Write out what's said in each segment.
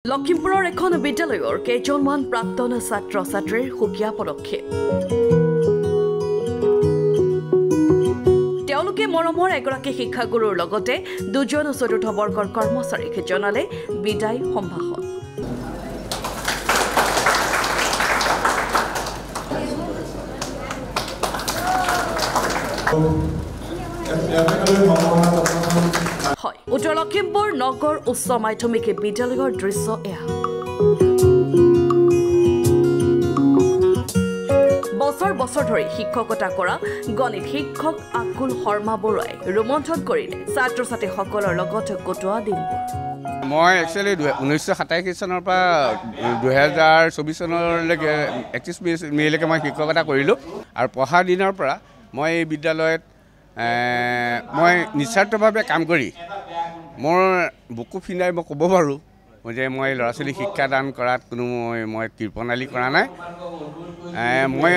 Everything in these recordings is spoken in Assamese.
লখিমপুৰৰ এখন বিদ্যালয়ৰ কেইজনমান প্ৰাক্তন ছাত্ৰ-ছাত্ৰীৰ সুকীয়া পদক্ষেপ তেওঁলোকে মৰমৰ এগৰাকী শিক্ষাগুৰুৰ লগতে দুজন চতুৰ্থ বৰ্গৰ কৰ্মচাৰীক জনালে বিদায় সম্ভাষণ উত্তৰ লখিমপুৰ নগৰ উচ্চ মাধ্যমিক বিদ্যালয়ৰ দৃশ্য এয়া বছৰ বছৰ ধৰি শিক্ষকতা কৰা গণিত শিক্ষক আকুল শৰ্মা বৰুৱাই ৰোমন্থন কৰিলে ছাত্ৰ-ছাত্ৰীসকলৰ লগত কটোৱা দিনবোৰ মই একচুৱেলি 1987 চনৰ পৰা 2024 চনলৈকে 31 মেলৈকে মই শিক্ষকতা কৰিলোঁ আৰু পঢ়া দিনৰ পৰা মই এই বিদ্যালয়ত মই নিস্বাৰ্থভাৱে কাম কৰি মোৰ বুকু ফিনাই মই ক'ব পাৰোঁ যে মই ল'ৰা ছোৱালী শিক্ষাদান কৰাত কোনো মই কৃপণালী কৰা নাই মই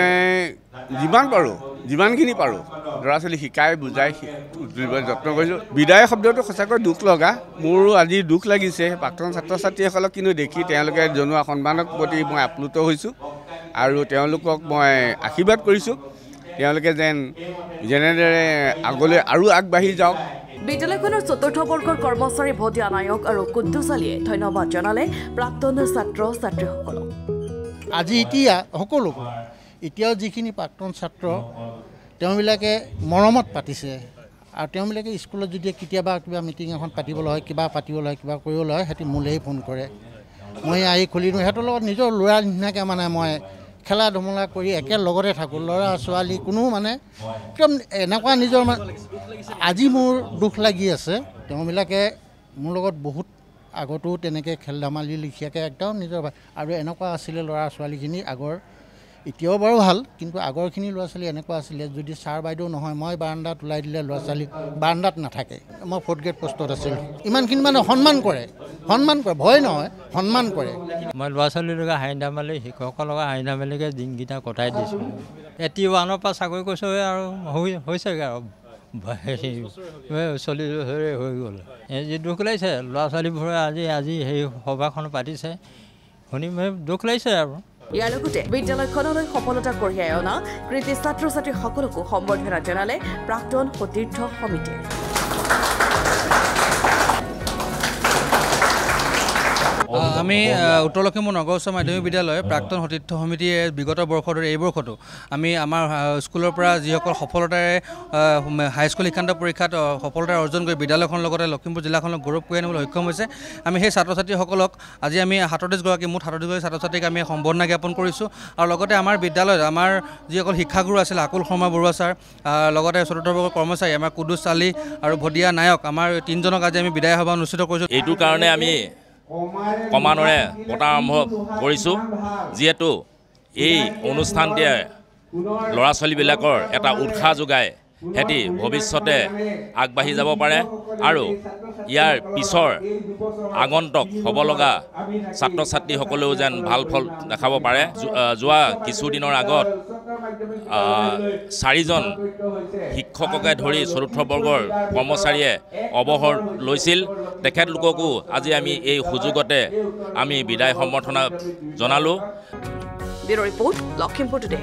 যিমানখিনি পাৰোঁ ল'ৰা ছোৱালী শিকাই বুজাই যত্ন কৰিছোঁ বিদায় শব্দটো সঁচাকৈ দুখ লগা মোৰো আজি দুখ লাগিছে প্ৰাক্তন ছাত্ৰ ছাত্ৰীসকলক কিন্তু দেখি তেওঁলোকে জনোৱা সন্মানৰ প্ৰতি মই আপ্লুত হৈছোঁ আৰু তেওঁলোকক মই আশীৰ্বাদ কৰিছোঁ তেওঁলোকে যেনেদৰে আগলৈ আৰু আগবাঢ়ি যাওক বিদ্যালয়খনৰ চতুৰ্থ বৰ্গৰ কৰ্মচাৰী ভদিয়া নায়ক আৰু কুদ্দুছ আলীয়ে ধন্যবাদ জনালে প্ৰাক্তন ছাত্ৰ-ছাত্ৰীসকলক আজি এতিয়া সকলো এতিয়াও যিখিনি প্ৰাক্তন ছাত্ৰ তেওঁবিলাকে মৰমত পাতিছে আৰু তেওঁবিলাকে স্কুলত যদি কেতিয়াবা কিবা মিটিং এখন পাতিবলৈ হয় কিবা কৰিবলৈ হয় সিহঁতি মোলেই ফোন কৰে মই আহি খুলিলোঁ সিহঁতৰ লগত নিজৰ ল'ৰা নিচিনাকৈ মানে মই খেলা ধমলা কৰি একেলগতে থাকোঁ ল'ৰা ছোৱালী কোনো মানে একদম এনেকুৱা নিজৰ আজি মোৰ দুখ লাগি আছে তেওঁবিলাকে মোৰ লগত বহুত আগতো তেনেকৈ খেল ধেমালি লিখিয়াকৈ একদম নিজৰ আৰু এনেকুৱা আছিলে ল'ৰা ছোৱালীখিনি আগৰ এতিয়াও বাৰু ভাল কিন্তু আগৰখিনি ল'ৰা ছোৱালী এনেকুৱা আছিলে যদি ছাৰ বাইদেউ নহয় মই বাৰাণ্ডাত ওলাই দিলে ল'ৰা ছোৱালী বাৰাণ্ডাত নাথাকে মই 4th গ্ৰেড পোষ্টত আছিলোঁ ইমানখিনি মানে সন্মান কৰে ভয় নহয় সন্মান কৰে মই ল'ৰা ছোৱালীৰ লগত হাঁহি ধেমালি শিক্ষকৰ লগত হাঁহি ধেমালিকৈ দিনকেইটা কটাই দিছোঁ 81ৰ পৰা চাকৰি কৰিছোঁ আৰু হৈছেগৈ আৰু চলি হৈ গ'ল যি দুখ লাগিছে ল'ৰা ছোৱালীবোৰে আজি সেই সভাখন পাতিছে শুনি দুখ লাগিছে আৰু ইয়াৰ লগতে বিদ্যালয়খনলৈ সফলতা কঢ়িয়াই অনা কৃতি ছাত্ৰ-ছাত্ৰীসকলকো সম্বৰ্ধনা জনালে প্ৰাক্তন সতীৰ্থ সমিতিয়ে আমি উত্তৰ লখিমপুৰ নগৰ উচ্চ মাধ্যমিক বিদ্যালয় প্ৰাক্তন সতীৰ্থ সমিতিয়ে বিগত বৰ্ষৰ দৰে এই বৰ্ষতো আমি আমাৰ স্কুলৰ পৰা যিসকল সফলতাৰে হাইস্কুল শিক্ষান্ত পৰীক্ষাত সফলতা অৰ্জন কৰি বিদ্যালয়খনৰ লগতে লখিমপুৰ জিলাখনক গৌৰৱ কঢ়িয়াই আনিবলৈ সক্ষম হৈছে আমি সেই ছাত্ৰ ছাত্ৰীসকলক আজি আমি 37গৰাকী মুঠ 37গৰাকী ছাত্ৰ ছাত্ৰীক আমি সম্বৰ্ধনা জ্ঞাপন কৰিছোঁ আৰু লগতে আমাৰ বিদ্যালয়ত আমাৰ যিসকল শিক্ষাগুৰু আছিল আকুল শৰ্মা বৰুৱা ছাৰ লগতে চতুৰ্থ বৰ্গৰ কৰ্মচাৰী আমাৰ কুদ্দুছ আলী আৰু ভদিয়া নায়ক আমাৰ 3জনক আজি আমি বিদায় সভা অনুষ্ঠিত কৰিছোঁ এইটোৰ কাৰণে আমি ক্ৰমান্বয়ে পতা আৰম্ভ কৰিছোঁ যিহেতু এই অনুষ্ঠানটিয়ে ল'ৰা ছোৱালীবিলাকৰ এটা উৎসাহ যোগায় সিহঁতি ভৱিষ্যতে আগবাঢ়ি যাব পাৰে আৰু ইয়াৰ পিছৰ আগন্তুক হ'ব লগা ছাত্ৰ ছাত্ৰীসকলেও যেন ভাল ফল দেখাব পাৰে যোৱা কিছুদিনৰ আগত 4জন শিক্ষককে ধৰি চতুৰ্থ বৰ্গৰ কৰ্মচাৰীয়ে অৱসৰ লৈছিল তেখেতলোককো আজি আমি এই সুযোগতে আমি বিদায় সম্বৰ্ধনা জনালোঁ ব্যুৰ ৰিপৰ্ট লখিমপুৰ টুডে